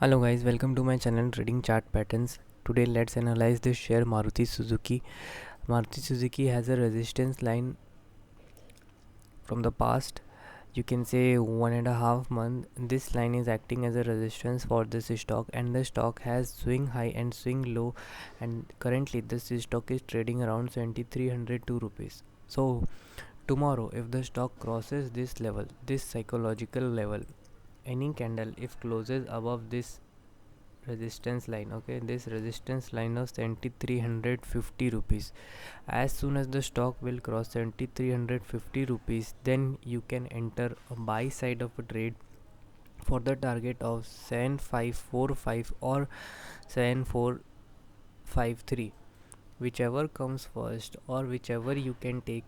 Hello guys, welcome to my channel Trading Chart Patterns. Today let's analyze the share Maruti Suzuki. Maruti Suzuki has a resistance line from the past. You can say 1.5 month. This line is acting as a resistance for this stock, and the stock has swing high and swing low, and currently this stock is trading around 7302 rupees. So tomorrow if the stock crosses this level, this psychological level, any candle if closes above this resistance line, okay, this resistance line of 7350 rupees, as soon as the stock will cross 7350 rupees, then you can enter a buy side of a trade for the target of 7545 or 7453, whichever comes first or whichever you can take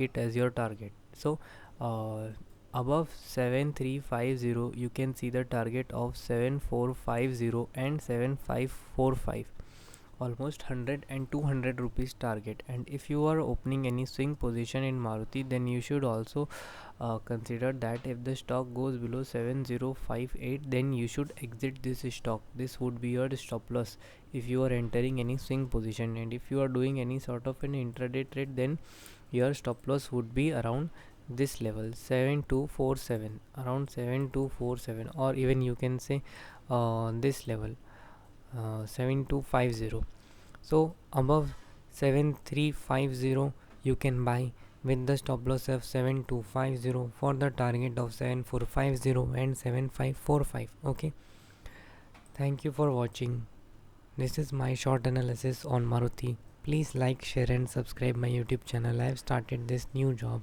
it as your target. So uh, above 7350 you can see the target of 7450 and 7545, almost 100 and 200 rupees target. And if you are opening any swing position in Maruti, then you should also consider that if the stock goes below 7058, then you should exit this stock. This would be your stop loss if you are entering any swing position, and if you are doing any sort of an intraday trade, then your stop loss would be around this level 7247, around 7247, or even you can say this level 7250. So above 7350 you can buy with the stop loss of 7250 for the target of 7450 and 7545. Okay, thank you for watching. This is my short analysis on Maruti. Please like, share and subscribe my YouTube channel. I have started this new job.